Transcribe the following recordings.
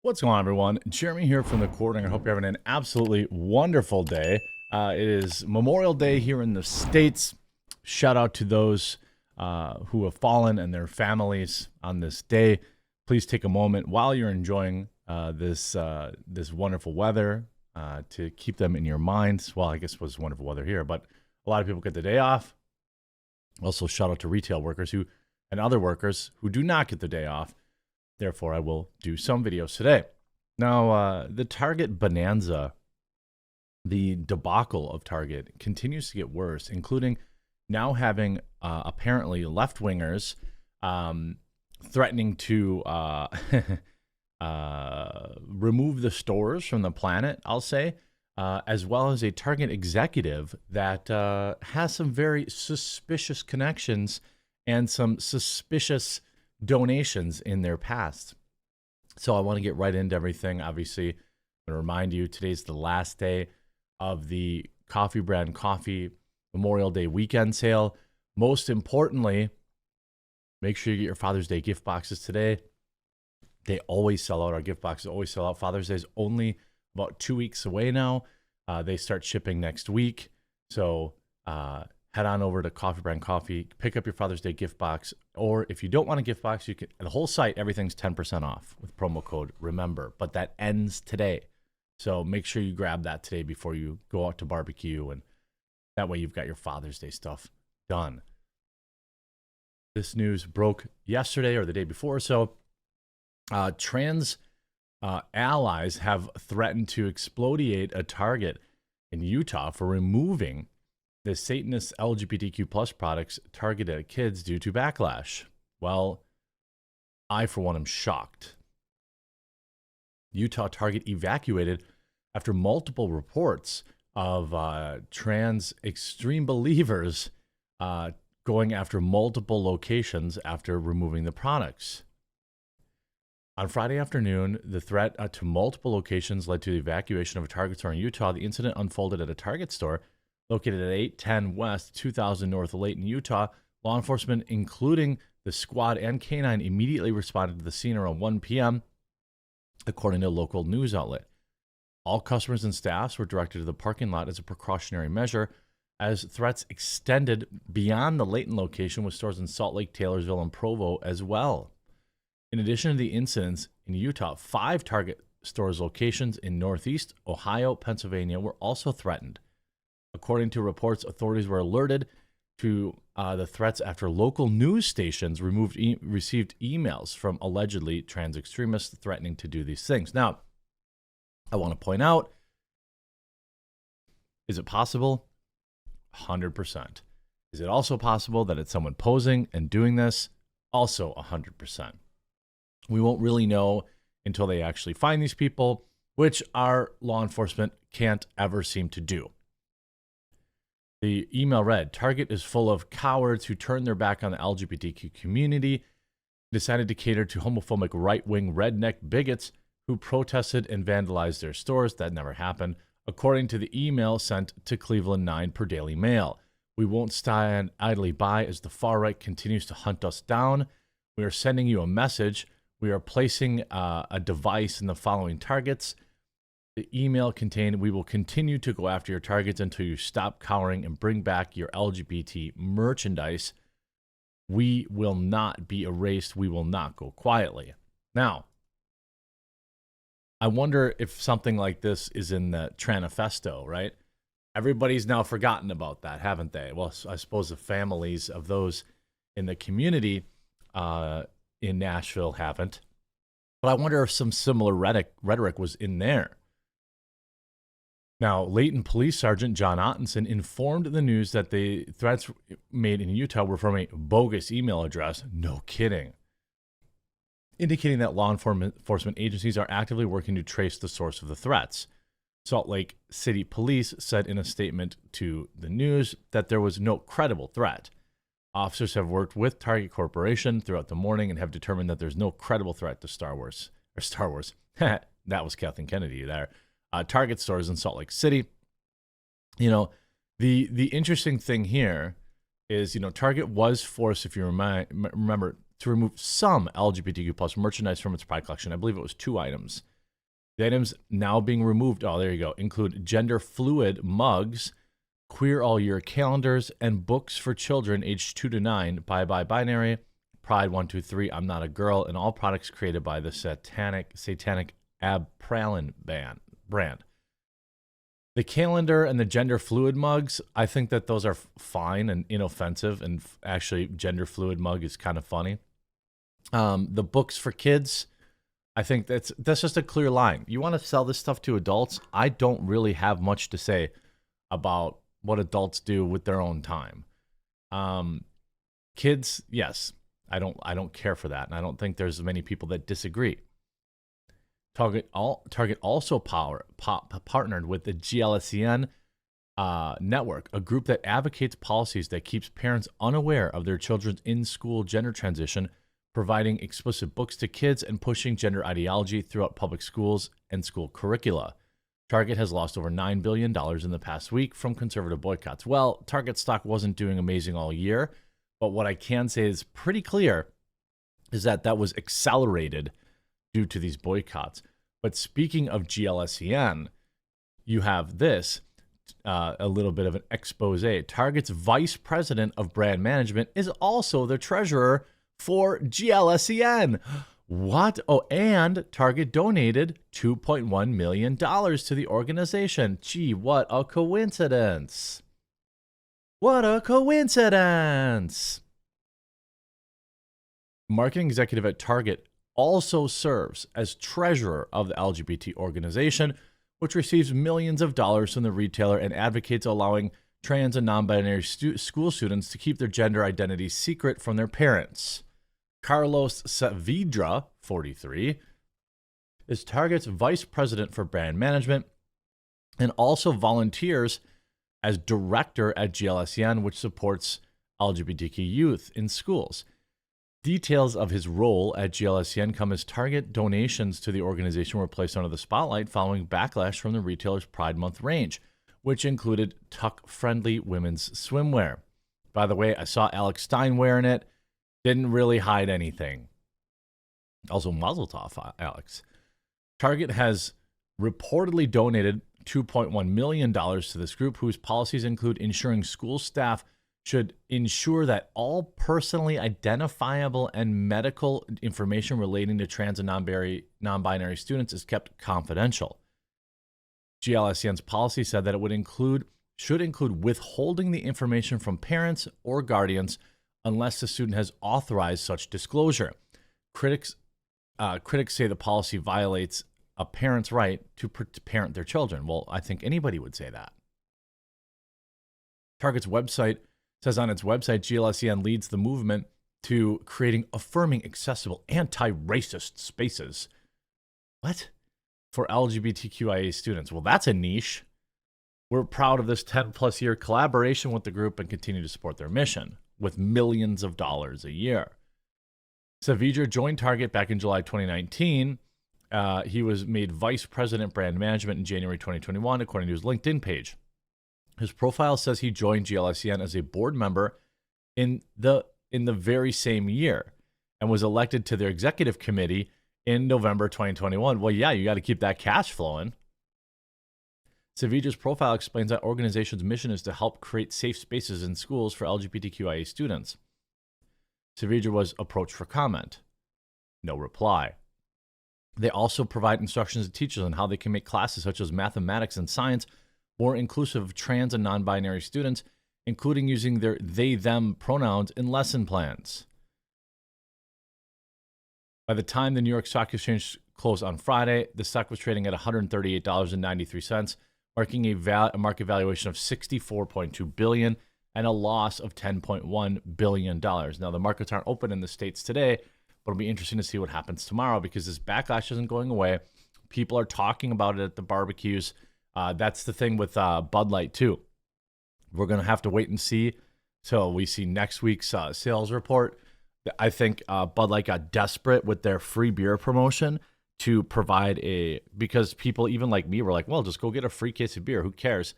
What's going on, everyone? Jeremy here from the Quartering. I hope you're having an absolutely wonderful day. It is Memorial Day here in the States. Shout out to those who have fallen and their families on this day. Please take a moment while you're enjoying this wonderful weather to keep them in your minds. Well, I guess it was wonderful weather here, but a lot of people get the day off. Also, shout out to retail workers and other workers who do not get the day off. Therefore, I will do some videos today. Now, the Target bonanza, the debacle of Target continues to get worse, including now having apparently left-wingers threatening to remove the stores from the planet, I'll say, as well as a Target executive that has some very suspicious connections and some suspicious donations in their past. So I want to get right into everything. Obviously, I'm going to remind you today's the last day of the Coffee Brand Coffee Memorial Day weekend sale. Most importantly, make sure you get your Father's Day gift boxes today. They always sell out. Our gift boxes always sell out. Father's Day is only about 2 weeks away now. They start shipping next week. So head on over to Coffee Brand Coffee, pick up your Father's Day gift box, or if you don't want a gift box, you can. The whole site, everything's 10% off with promo code Remember, but that ends today. So make sure you grab that today before you go out to barbecue, and that way you've got your Father's Day stuff done. This news broke yesterday or the day before, so trans allies have threatened to explodiate a Target in Utah for removing the Satanist LGBTQ plus products targeted at kids due to backlash. Well, I, for one, am shocked. Utah Target evacuated after multiple reports of trans extreme believers going after multiple locations after removing the products. On Friday afternoon, the threat to multiple locations led to the evacuation of a Target store in Utah. The incident unfolded at a Target store located at 810 West, 2000 North Layton, Utah. Law enforcement, including the squad and K-9, immediately responded to the scene around 1 p.m., according to a local news outlet. All customers and staffs were directed to the parking lot as a precautionary measure, as threats extended beyond the Layton location with stores in Salt Lake, Taylorsville, and Provo as well. In addition to the incidents in Utah, 5 Target stores locations in Northeast Ohio, Pennsylvania were also threatened. According to reports, authorities were alerted to the threats after local news stations received emails from allegedly trans extremists threatening to do these things. Now, I want to point out, is it possible? 100%. Is it also possible that it's someone posing and doing this? Also 100%. We won't really know until they actually find these people, which our law enforcement can't ever seem to do. The email read, Target is full of cowards who turned their back on the LGBTQ community, decided to cater to homophobic right-wing redneck bigots who protested and vandalized their stores. That never happened, according to the email sent to Cleveland 9 per Daily Mail. We won't stand idly by as the far right continues to hunt us down. We are sending you a message. We are placing a device in the following targets. The email contained, we will continue to go after your targets until you stop cowering and bring back your LGBT merchandise. We will not be erased. We will not go quietly. Now, I wonder if something like this is in the Tranifesto, right? Everybody's now forgotten about that, haven't they? Well, I suppose the families of those in the community in Nashville haven't. But I wonder if some similar rhetoric was in there. Now, Layton Police Sergeant John Ottenson informed the news that the threats made in Utah were from a bogus email address. No kidding. Indicating that law enforcement agencies are actively working to trace the source of the threats. Salt Lake City Police said in a statement to the news that there was no credible threat. Officers have worked with Target Corporation throughout the morning and have determined that there's no credible threat to Star Wars. That was Kathleen Kennedy there. Target stores in Salt Lake City. You know, the interesting thing here is, Target was forced, if you remember, to remove some LGBTQ plus merchandise from its product collection. I believe it was 2 items. The items now being removed, oh, there you go, include gender fluid mugs, queer all year calendars, and books for children aged 2 to 9, Bye Bye Binary, Pride 123, I'm Not a Girl, and all products created by the satanic Abpralin brand. The calendar and the gender fluid mugs, I think that those are fine and inoffensive, and actually gender fluid mug is kind of funny. The books for kids, I think that's just a clear line. You want to sell this stuff to adults? I don't really have much to say about what adults do with their own time. Kids, yes, I don't care for that, and I don't think there's many people that disagree. Target also partnered with the GLSEN network, a group that advocates policies that keeps parents unaware of their children's in-school gender transition, providing explicit books to kids and pushing gender ideology throughout public schools and school curricula. Target has lost over $9 billion in the past week from conservative boycotts. Well, Target stock wasn't doing amazing all year, but what I can say is pretty clear is that was accelerated due to these boycotts. But speaking of GLSEN, you have this, a little bit of an expose. Target's vice president of brand management is also the treasurer for GLSEN. What? Oh, and Target donated $2.1 million to the organization. Gee, what a coincidence. What a coincidence. Marketing executive at Target also serves as treasurer of the LGBT organization, which receives millions of dollars from the retailer and advocates allowing trans and non-binary school students to keep their gender identity secret from their parents. Carlos Saavedra, 43, is Target's vice president for brand management and also volunteers as director at GLSEN, which supports LGBTQ youth in schools. Details of his role at GLSEN come as Target donations to the organization were placed under the spotlight following backlash from the retailer's Pride Month range, which included tuck-friendly women's swimwear. By the way, I saw Alex Stein wearing it. Didn't really hide anything. Also, mazel tov, Alex. Target has reportedly donated $2.1 million to this group, whose policies include ensuring school staff should ensure that all personally identifiable and medical information relating to trans and non-binary students is kept confidential. GLSEN's policy said that it should include withholding the information from parents or guardians unless the student has authorized such disclosure. Critics say the policy violates a parent's right to parent their children. Well, I think anybody would say that. Target's website says on its website, GLSEN leads the movement to creating affirming, accessible, anti-racist spaces. What? For LGBTQIA students. Well, that's a niche. We're proud of this 10-plus year collaboration with the group and continue to support their mission with millions of dollars a year. Saavedra joined Target back in July 2019. He was made vice president brand management in January 2021, according to his LinkedIn page. His profile says he joined GLSEN as a board member in the very same year and was elected to their executive committee in November 2021. Well, yeah, you got to keep that cash flowing. Saavedra's profile explains that organization's mission is to help create safe spaces in schools for LGBTQIA students. Saavedra was approached for comment. No reply. They also provide instructions to teachers on how they can make classes such as mathematics and science more inclusive of trans and non-binary students, including using their they-them pronouns in lesson plans. By the time the New York Stock Exchange closed on Friday, the stock was trading at $138.93, marking a market valuation of $64.2 billion and a loss of $10.1 billion. Now, the markets aren't open in the States today, but it'll be interesting to see what happens tomorrow because this backlash isn't going away. People are talking about it at the barbecues. That's the thing with Bud Light, too. We're going to have to wait and see till we see next week's sales report. I think Bud Light got desperate with their free beer promotion to provide because people, even like me, were like, well, just go get a free case of beer. Who cares?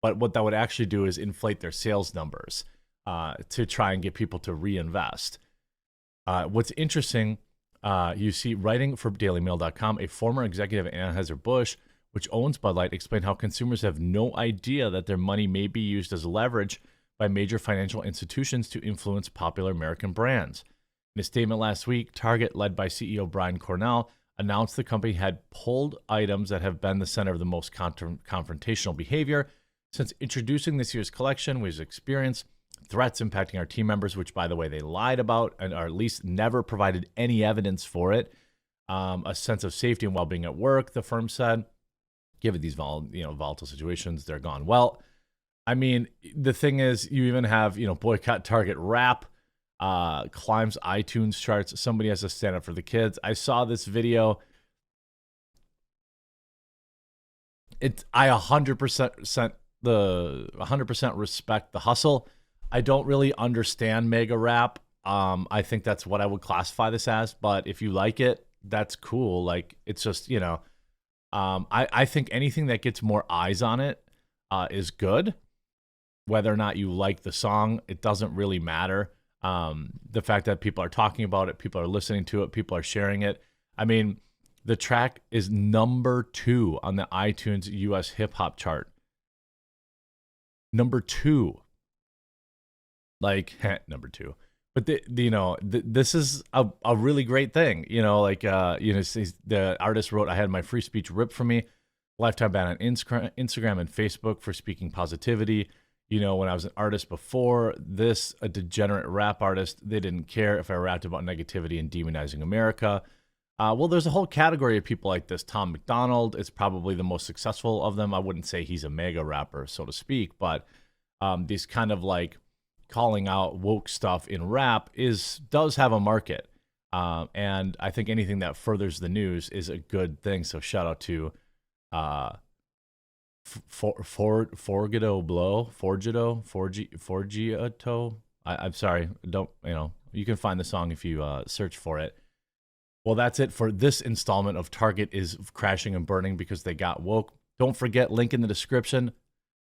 But what that would actually do is inflate their sales numbers to try and get people to reinvest. What's interesting, You see, writing for DailyMail.com, a former executive at Anheuser-Busch, which owns Bud Light, explained how consumers have no idea that their money may be used as leverage by major financial institutions to influence popular American brands. In a statement last week, Target, led by CEO Brian Cornell, announced the company had pulled items that have been the center of the most confrontational behavior since introducing this year's collection. We've experienced threats impacting our team members, which, by the way, they lied about and or at least never provided any evidence for it. A sense of safety and well-being at work, the firm said. Given these volatile situations, they're gone. Well, I mean, the thing is, you even have, boycott Target rap, climbs iTunes charts. Somebody has to stand up for the kids. I saw this video. I 100% respect the hustle. I don't really understand mega rap. I think that's what I would classify this as. But if you like it, that's cool. Like, it's just, I think anything that gets more eyes on it is good. Whether or not you like the song, it doesn't really matter. The fact that people are talking about it, people are listening to it, people are sharing it. I mean, the track is number 2 on the iTunes US hip hop chart. Number 2. Like, number 2. But this is a really great thing. The artist wrote, "I had my free speech ripped from me, lifetime ban on Instagram and Facebook for speaking positivity. When I was an artist before this, a degenerate rap artist, they didn't care if I rapped about negativity and demonizing America." Well, there's a whole category of people like this. Tom McDonald is probably the most successful of them. I wouldn't say he's a mega rapper, so to speak, but these kind of like calling out woke stuff in rap does have a market. And I think anything that furthers the news is a good thing. So shout out to Forgiato. I'm sorry. You can find the song if you search for it. Well, that's it for this installment of Target is crashing and burning because they got woke. Don't forget, link in the description.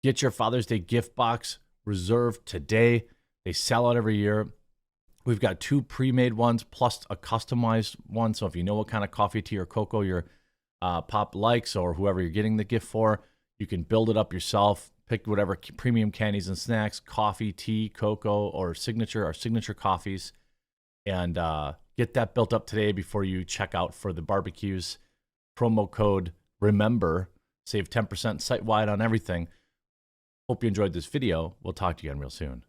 Get your Father's Day gift box reserved today. They sell out every year. We've got 2 pre-made ones plus a customized one. So if you know what kind of coffee, tea, or cocoa your pop likes or whoever you're getting the gift for, you can build it up yourself. Pick whatever premium candies and snacks, coffee, tea, cocoa, or signature coffees, and get that built up today before you check out for the barbecues. Promo code REMEMBER. Save 10% site-wide on everything. Hope you enjoyed this video. We'll talk to you again real soon.